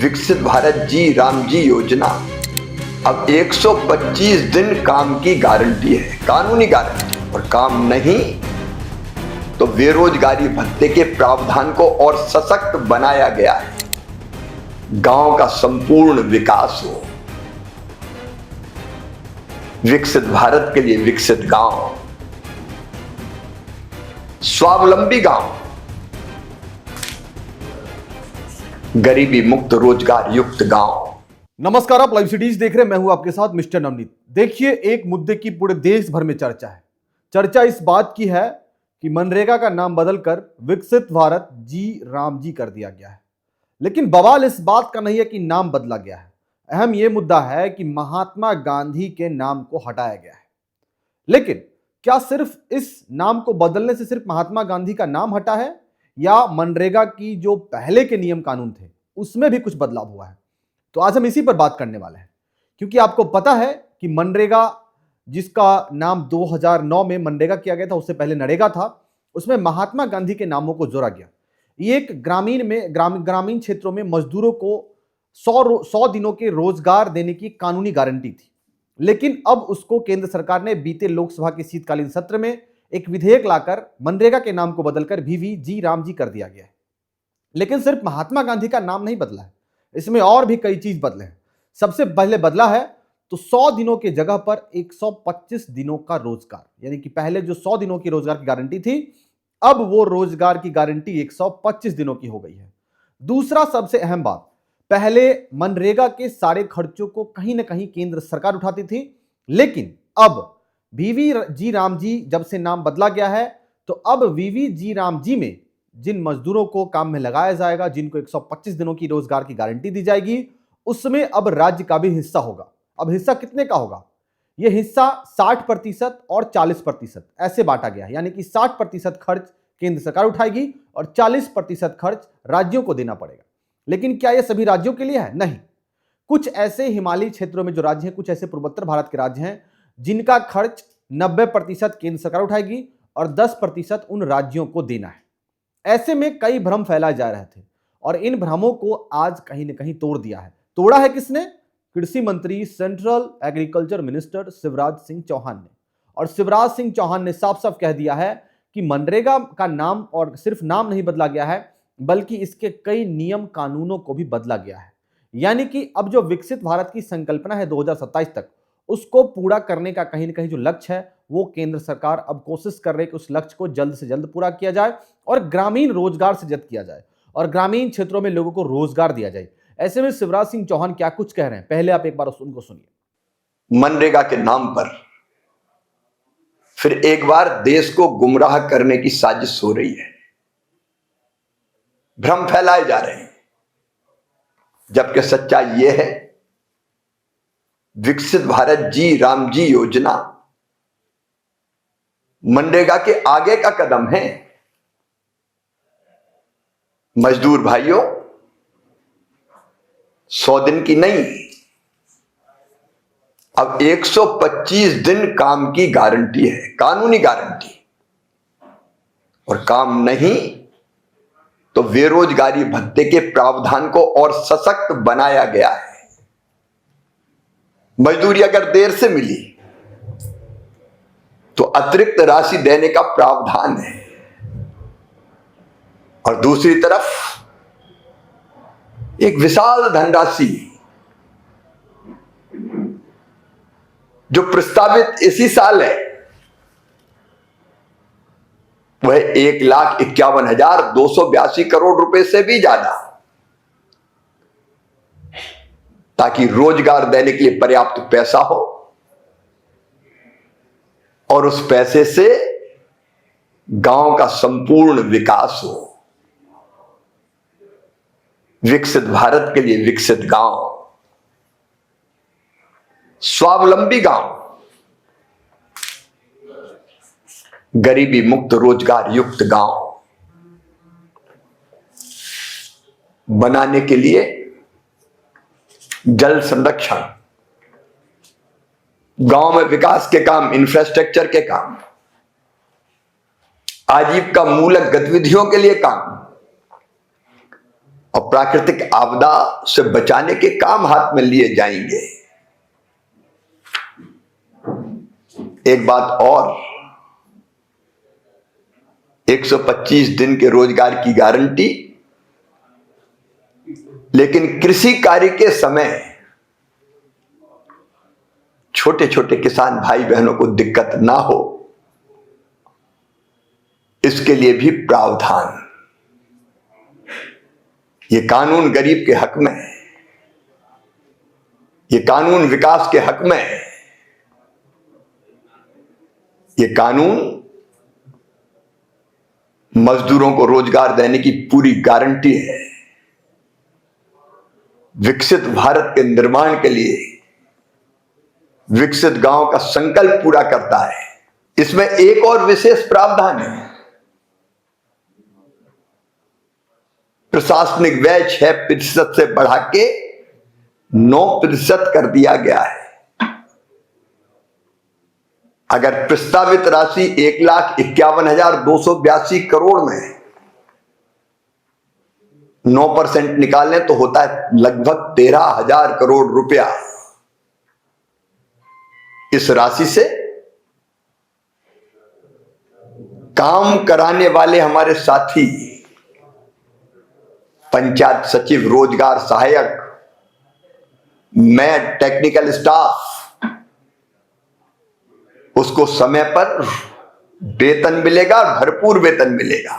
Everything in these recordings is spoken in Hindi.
विकसित भारत जी राम जी योजना अब 125 दिन काम की गारंटी है, कानूनी गारंटी। और काम नहीं तो बेरोजगारी भत्ते के प्रावधान को और सशक्त बनाया गया है। गांव का संपूर्ण विकास हो, विकसित भारत के लिए विकसित गांव, स्वावलंबी गांव, गरीबी मुक्त रोजगार युक्त गांव। नमस्कार, आप लाइव सिटीज देख रहे हैं। मैं हूं आपके साथ मिस्टर नवनीत। देखिए, एक मुद्दे की पूरे देश भर में चर्चा है। चर्चा इस बात की है कि मनरेगा का नाम बदलकर विकसित भारत जी राम जी कर दिया गया है। लेकिन बवाल इस बात का नहीं है कि नाम बदला गया है। अहम यह मुद्दा है कि महात्मा गांधी के नाम को हटाया गया है। लेकिन क्या सिर्फ इस नाम को बदलने से सिर्फ महात्मा गांधी का नाम हटा है, या मनरेगा की जो पहले के नियम कानून थे उसमें भी कुछ बदलाव हुआ है? तो आज हम इसी पर बात करने वाले हैं, क्योंकि आपको पता है कि मनरेगा, जिसका नाम 2009 में मनरेगा किया गया था, उससे पहले नरेगा था, उसमें महात्मा गांधी के नामों को जोड़ा गया। ये एक ग्रामीण क्षेत्रों में मजदूरों को 100 दिनों के रोजगार देने की कानूनी गारंटी थी। लेकिन अब उसको केंद्र सरकार ने बीते लोकसभा के शीतकालीन सत्र में एक विधेयक लाकर मनरेगा के नाम को बदलकर वीवी जी राम जी कर दिया गया है। लेकिन सिर्फ महात्मा गांधी का नाम नहीं बदला है, इसमें और भी कई चीज बदले हैं। सबसे पहले बदला है तो 100 दिनों की जगह पर 125 दिनों का रोजगार, यानी कि पहले जो 100 दिनों की रोजगार की गारंटी थी, अब वो रोजगार की गारंटी 125 दिनों की हो गई है। दूसरा सबसे अहम बात, पहले मनरेगा के सारे खर्चों को कहीं ना कहीं केंद्र सरकार उठाती थी, लेकिन अब वीवी जी राम जी जब से नाम बदला गया है, तो अब वीवी जी राम जी में जिन मजदूरों को काम में लगाया जाएगा, जिनको 125 दिनों की रोजगार की गारंटी दी जाएगी, उसमें अब राज्य का भी हिस्सा होगा। अब हिस्सा कितने का होगा? यह हिस्सा 60% और 40% ऐसे बांटा गया है, यानी कि 60% खर्च केंद्र सरकार उठाएगी और 40% खर्च राज्यों को देना पड़ेगा। लेकिन क्या यह सभी राज्यों के लिए है? नहीं। कुछ ऐसे हिमालयी क्षेत्रों में जो राज्य हैं, कुछ ऐसे पूर्वोत्तर भारत के राज्य हैं जिनका खर्च 90% केंद्र सरकार उठाएगी और 10% उन राज्यों को देना है। ऐसे में कई भ्रम फैलाए जा रहे थे और इन भ्रमों को आज कहीं ना कहीं तोड़ दिया है। तोड़ा है किसने? कृषि मंत्री, central agriculture minister Shivraj Singh Chouhan ने। और शिवराज सिंह चौहान ने साफ साफ कह दिया है कि मनरेगा का नाम, और सिर्फ नाम नहीं बदला गया है, बल्कि इसके कई नियम कानूनों को भी बदला गया है। यानी कि अब जो विकसित भारत की संकल्पना है 2027 तक, उसको पूरा करने का कहीं ना कहीं जो लक्ष्य है, वो केंद्र सरकार अब कोशिश कर रही है कि उस लक्ष्य को जल्द से जल्द पूरा किया जाए और ग्रामीण रोजगार सृजित किया जाए और ग्रामीण क्षेत्रों में लोगों को रोजगार दिया जाए। ऐसे में शिवराज सिंह चौहान क्या कुछ कह रहे हैं, पहले आप एक बार उनको सुनिए। मनरेगा के नाम पर फिर एक बार देश को गुमराह करने की साजिश हो रही है, भ्रम फैलाए जा रहे हैं, जबकि सच्चाई यह है विकसित भारत जी राम जी योजना मनरेगा के आगे का कदम है। मजदूर भाइयों, 100 दिन की नहीं, अब 125 दिन काम की गारंटी है, कानूनी गारंटी। और काम नहीं तो बेरोजगारी भत्ते के प्रावधान को और सशक्त बनाया गया है। मजदूरी अगर देर से मिली तो अतिरिक्त राशि देने का प्रावधान है। और दूसरी तरफ एक विशाल धनराशि जो प्रस्तावित इसी साल है, वह 1,51,282 करोड़ रुपए से भी ज्यादा, ताकि रोजगार देने के लिए पर्याप्त पैसा हो और उस पैसे से गांव का संपूर्ण विकास हो, विकसित भारत के लिए विकसित गांव, स्वावलंबी गांव, गरीबी मुक्त रोजगार युक्त गांव बनाने के लिए जल संरक्षण, गांव में विकास के काम, इंफ्रास्ट्रक्चर के काम, आजीविका मूलक गतिविधियों के लिए काम, और प्राकृतिक आपदा से बचाने के काम हाथ में लिए जाएंगे। एक बात और, 125 दिन के रोजगार की गारंटी, लेकिन कृषि कार्य के समय छोटे छोटे किसान भाई बहनों को दिक्कत ना हो, इसके लिए भी प्रावधान। ये कानून गरीब के हक में है, ये कानून विकास के हक में है, ये कानून मजदूरों को रोजगार देने की पूरी गारंटी है। विकसित भारत के निर्माण के लिए विकसित गांव का संकल्प पूरा करता है। इसमें एक और विशेष प्रावधान है, प्रशासनिक व्यय 6% से बढ़ा के 9% कर दिया गया है। अगर प्रस्तावित राशि 1,51,282 करोड़ में 9% निकालें तो होता है लगभग 13,000 करोड़ रुपया। इस राशि से काम कराने वाले हमारे साथी, पंचायत सचिव, रोजगार सहायक, मैं टेक्निकल स्टाफ, उसको समय पर वेतन मिलेगा, भरपूर वेतन मिलेगा,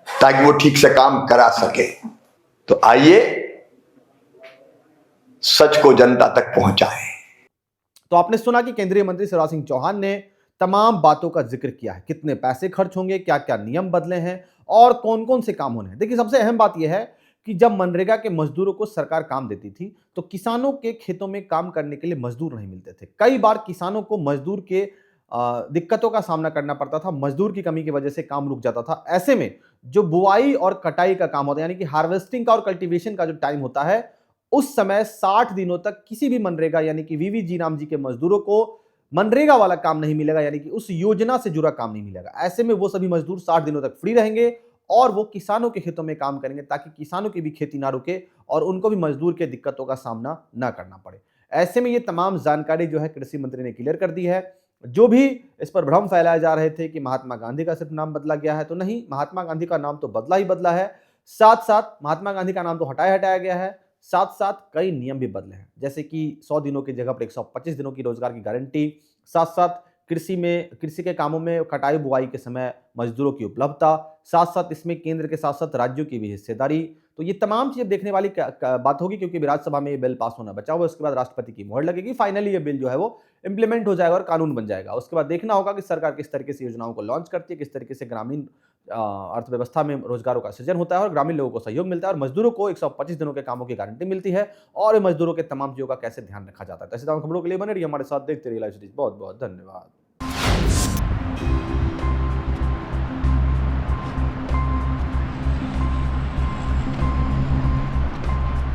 ताकि वो ठीक से काम करा सके। तो आइए सच को जनता तक पहुंचाएं। तो आपने सुना कि केंद्रीय मंत्री शिवराज सिंह चौहान ने तमाम बातों का जिक्र किया है, कितने पैसे खर्च होंगे, क्या क्या नियम बदले हैं और कौन कौन से काम होने हैं। देखिए, सबसे अहम बात यह है कि जब मनरेगा के मजदूरों को सरकार काम देती थी तो किसानों के खेतों में काम करने के लिए मजदूर नहीं मिलते थे। कई बार किसानों को मजदूर के दिक्कतों का सामना करना पड़ता था, मजदूर की कमी की वजह से काम रुक जाता था। ऐसे में जो बुआई और कटाई का काम होता है, यानी कि हार्वेस्टिंग का और कल्टीवेशन का जो टाइम होता है, उस समय 60 दिनों तक किसी भी मनरेगा यानी कि वीवीजी नाम जी के मजदूरों को मनरेगा वाला काम नहीं मिलेगा, यानी कि उस योजना से जुड़ा काम नहीं मिलेगा। ऐसे में वो सभी मजदूर 60 दिनों तक फ्री रहेंगे और वो किसानों के खेतों में काम करेंगे, ताकि किसानों की भी खेती ना रुके और उनको भी मजदूर के दिक्कतों का सामना ना करना पड़े। ऐसे में ये तमाम जानकारी जो है कृषि मंत्री ने क्लियर कर दी है। जो भी इस पर भ्रम फैलाए जा रहे थे कि महात्मा गांधी का सिर्फ नाम बदला गया है, तो नहीं, महात्मा गांधी का नाम तो बदला ही बदला है। साथ साथ महात्मा गांधी का नाम तो हटाया गया है, साथ साथ कई नियम भी बदले हैं, जैसे कि 100 दिनों की जगह पर 125 दिनों की रोजगार की गारंटी, साथ साथ कृषि के कामों में कटाई बुआई के समय मजदूरों की उपलब्धता, साथ साथ इसमें केंद्र के साथ साथ राज्यों की भी हिस्सेदारी। तो ये तमाम चीजें देखने वाली बात होगी, क्योंकि राज्यसभा में ये बिल पास होना बचा हुआ है। उसके बाद राष्ट्रपति की मोहर लगेगी, फाइनली ये बिल जो है वो इंप्लीमेंट हो जाएगा और कानून बन जाएगा। उसके बाद देखना होगा कि सरकार किस तरीके से योजनाओं को लॉन्च करती है, किस तरीके से ग्रामीण अर्थव्यवस्था में रोजगारों का सृजन होता है और ग्रामीण लोगों को सहयोग मिलता है और मजदूरों को 125 दिनों के कामों की गारंटी मिलती है और मजदूरों के तमाम चीजों का कैसे ध्यान रखा जाता है। ऐसे तमाम खबरों के लिए बने रहिए हमारे साथ, देखते रहिए लाइव सीरीज। बहुत बहुत धन्यवाद।